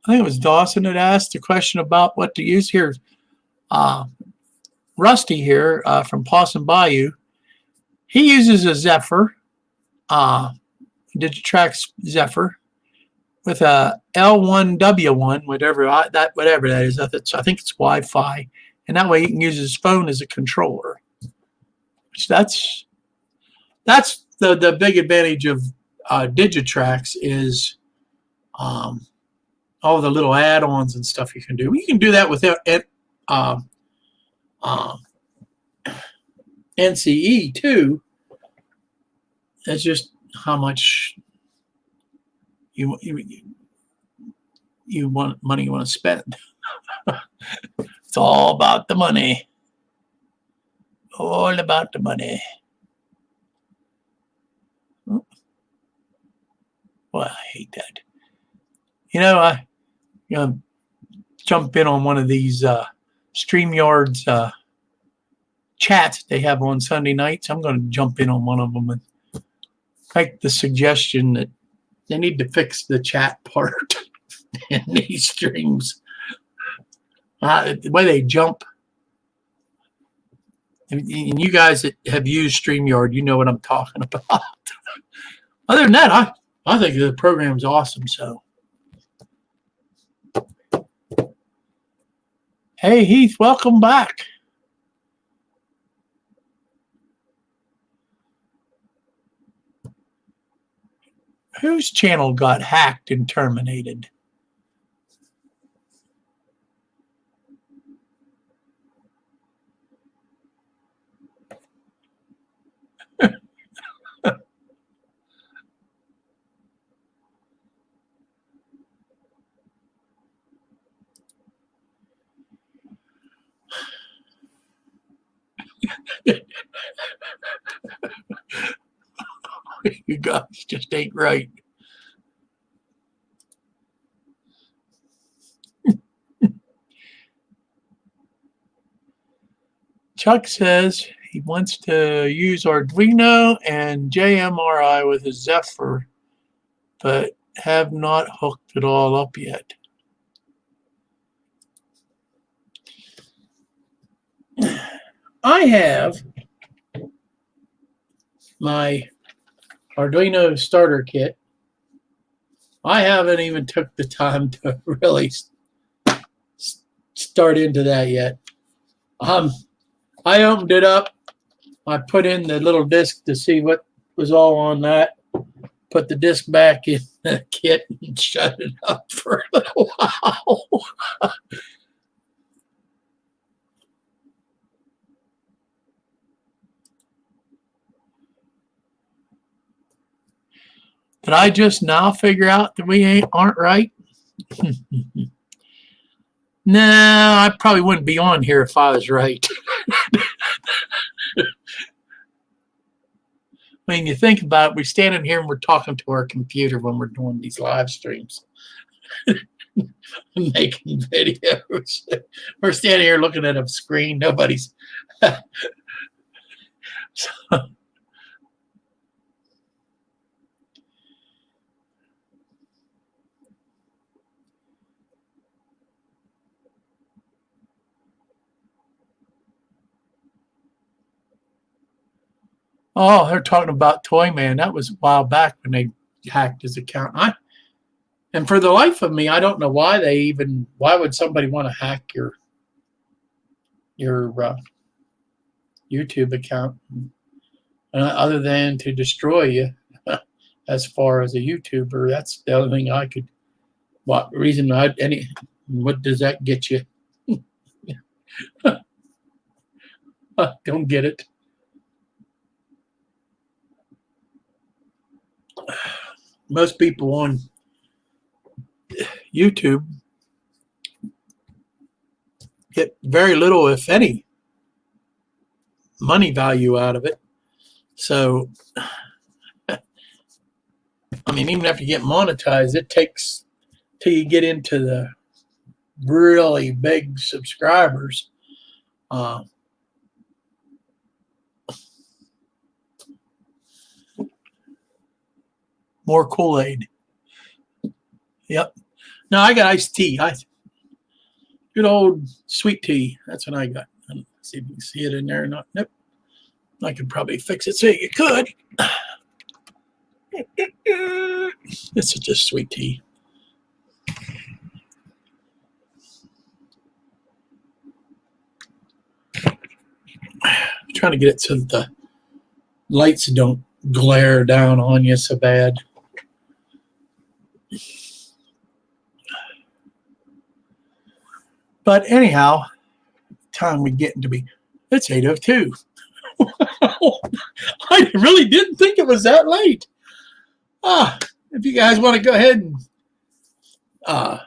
think it was Dawson that asked the question about what to use here. Rusty here from Pawson Bayou, he uses a Zephyr, Digitrax Zephyr, with a L1W1, whatever that is. I think it's Wi-Fi, and that way he can use his phone as a controller. So that's the big advantage of Digitrax is all the little add-ons and stuff you can do. You can do that with NCE too. That's just how much you want money you want to spend. It's all about the money. All about the money. Well, I hate that. I jump in on one of these StreamYard's chats they have on Sunday nights. I'm going to jump in on one of them and make the suggestion that they need to fix the chat part in these streams. The way they jump. And you guys that have used StreamYard, you know what I'm talking about. Other than that, I think the program's awesome. So, hey Heath, welcome back. Whose channel got hacked and terminated? You guys just ain't right. Chuck says he wants to use Arduino and JMRI with his Zephyr, but have not hooked it all up yet. I have my Arduino starter kit. I haven't even took the time to really start into that yet. I opened it up. I put in the little disc to see what was all on that. Put the disc back in the kit and shut it up for a little while. Did I just now figure out that we aren't right? No, I probably wouldn't be on here if I was right. I mean, you think about it, we're standing here and we're talking to our computer when we're doing these live streams. Making videos. We're standing here looking at a screen. Nobody's. Oh, they're talking about Toyman. That was a while back when they hacked his account. And for the life of me, I don't know why why would somebody want to hack your YouTube account other than to destroy you as far as a YouTuber. That's the only thing I could, what does that get you? I don't get it. Most people on YouTube get very little, if any, money value out of it. So, I mean, even after you get monetized, it takes till you get into the really big subscribers. More Kool-Aid. Yep. No, I got iced tea. Good old sweet tea. That's what I got. Let's see if you can see it in there or not. Nope. I could probably fix it so you could. This is just sweet tea. I'm trying to get it so that the lights don't glare down on you so bad. But anyhow, time we getting to be, it's 8:02. I really didn't think it was that late. If you guys want to go ahead and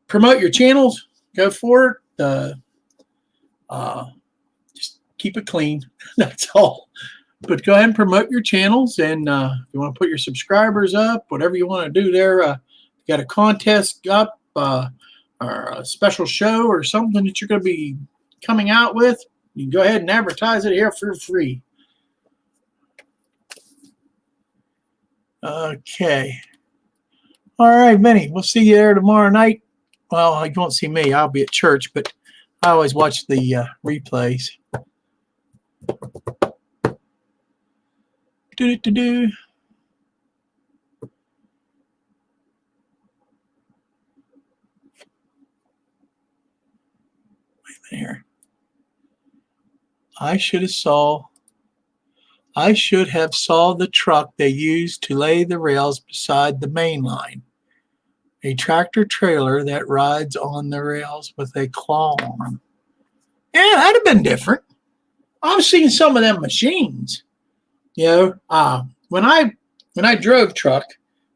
promote your channels, go for it. Just keep it clean. That's all. But go ahead and promote your channels, and if you want to put your subscribers up, whatever you want to do there, you got a contest up or a special show or something that you're going to be coming out with, you can go ahead and advertise it here for free. Okay. All right, Vinny, we'll see you there tomorrow night. Well, you won't see me. I'll be at church, but I always watch the replays. Do-do-do-do. Wait a minute here. I should have saw the truck they used to lay the rails beside the main line. A tractor trailer that rides on the rails with a claw arm. Yeah, that'd have been different. I've seen some of them machines. You know, when I drove truck,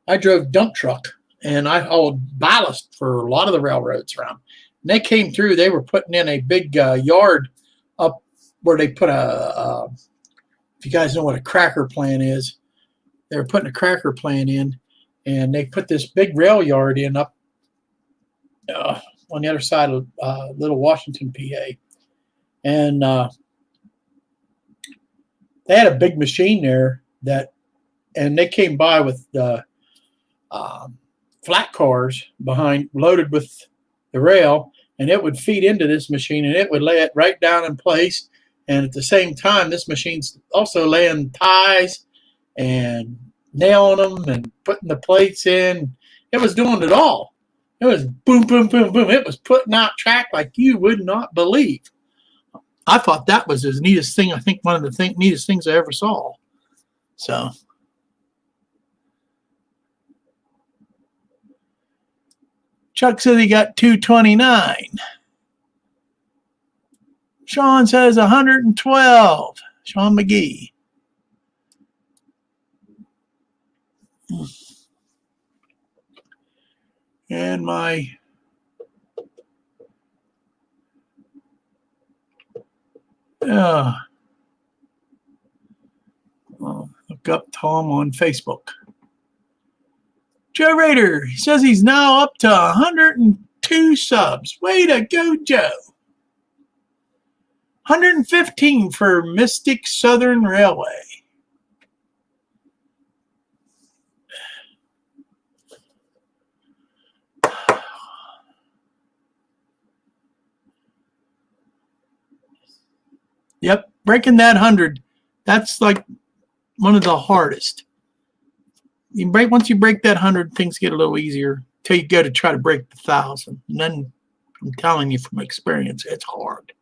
I drove dump truck, and I hauled ballast for a lot of the railroads around. And they came through. They were putting in a big yard up where they put if you guys know what a cracker plant is, they were putting a cracker plant in, and they put this big rail yard in up on the other side of Little Washington, PA. And they had a big machine there and they came by with the flat cars behind, loaded with the rail, and it would feed into this machine, and it would lay it right down in place. And at the same time, this machine's also laying ties and nailing them and putting the plates in. It was doing it all. It was boom, boom, boom, boom. It was putting out track like you would not believe. I thought that was the neatest thing. I think one of the neatest things I ever saw. So, Chuck says he got 229. Sean says 112. Sean McGee. And my look up Tom on Facebook. Joe Rader, he says he's now up to 102 subs. Way to go, Joe. 115 for Mystic Southern Railway. Yep, breaking that 100, that's like one of the hardest. Once you break that 100, things get a little easier until you go to try to break the 1,000. And then I'm telling you from experience, it's hard.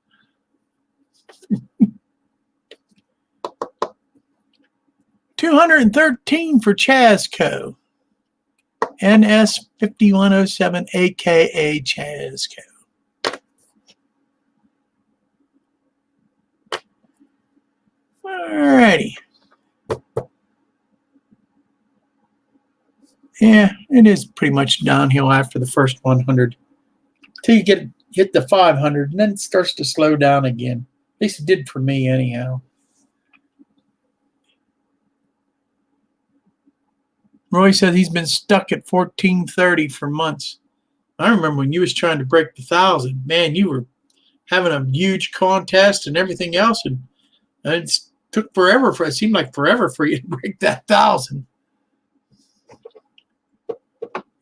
$213 for Chazco. NS5107, aka Chazco. Alrighty. Yeah, it is pretty much downhill after the first 100 till you hit the 500, and then it starts to slow down again. At least it did for me anyhow. Roy said he's been stuck at 1430 for months. I remember when you was trying to break the 1,000. Man, you were having a huge contest and everything else, and it took forever. It seemed like forever for you to break that 1,000.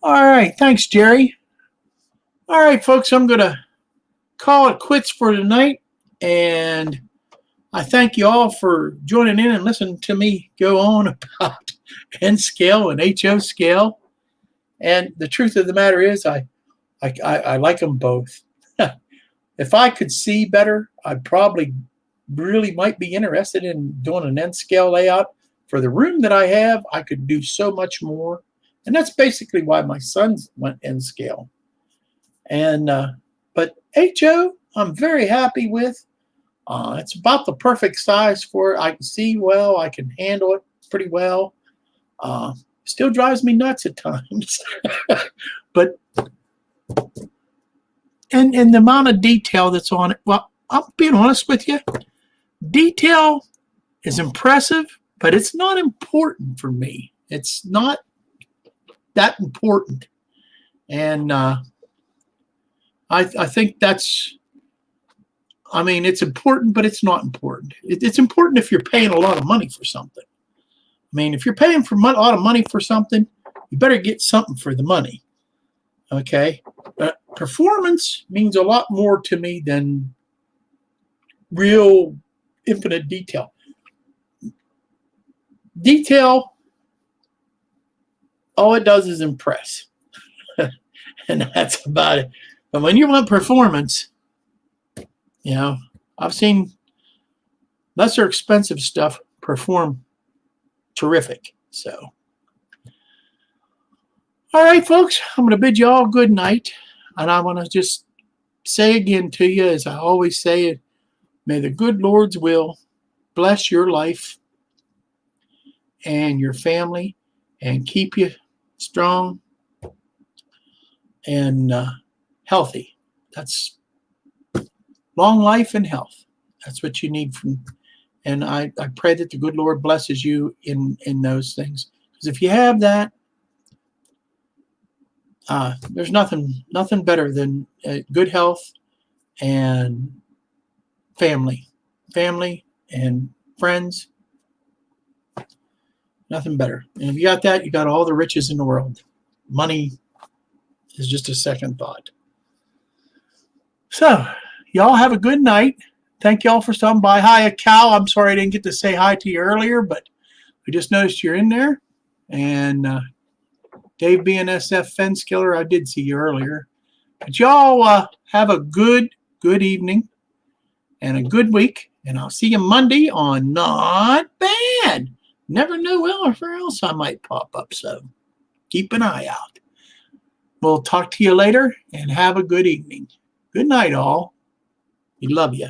All right, thanks, Jerry. All right, folks, I'm going to call it quits for tonight, and I thank you all for joining in and listening to me go on about N scale and HO scale. And the truth of the matter is, I like them both. If I could see better, I probably really might be interested in doing an N scale layout. For the room that I have, I could do so much more. And that's basically why my sons went N scale. And but HO, I'm very happy with. It's about the perfect size for it. I can see well. I can handle it pretty well. Still drives me nuts at times. But and the amount of detail that's on it, well, I'm being honest with you. Detail is impressive, but it's not important for me. It's not that important. And I think that's, I mean, it's important, but it's not important. It's important if you're paying a lot of money for something. I mean, if you're paying for a lot of money for something, you better get something for the money. Okay? Performance means a lot more to me than real infinite detail. Detail, all it does is impress. And that's about it. But when you want performance, you know, I've seen lesser expensive stuff perform terrific. So, all right, folks, I'm going to bid you all good night. And I want to just say again to you, as I always say, may the good Lord's will bless your life and your family and keep you strong and healthy. That's long life and health. That's what you need from. And I pray that the good Lord blesses you in those things. Because if you have that, there's nothing better than good health and family. Family and friends. Nothing better. And if you got that, you got all the riches in the world. Money is just a second thought. So, y'all have a good night. Thank y'all for stopping by. Hi, Cal. I'm sorry I didn't get to say hi to you earlier, but I just noticed you're in there. And Dave BNSF Fence Killer, I did see you earlier. But y'all have a good evening and a good week. And I'll see you Monday on Not Bad. Never know where else I might pop up, so keep an eye out. We'll talk to you later and have a good evening. Good night, all. We love you.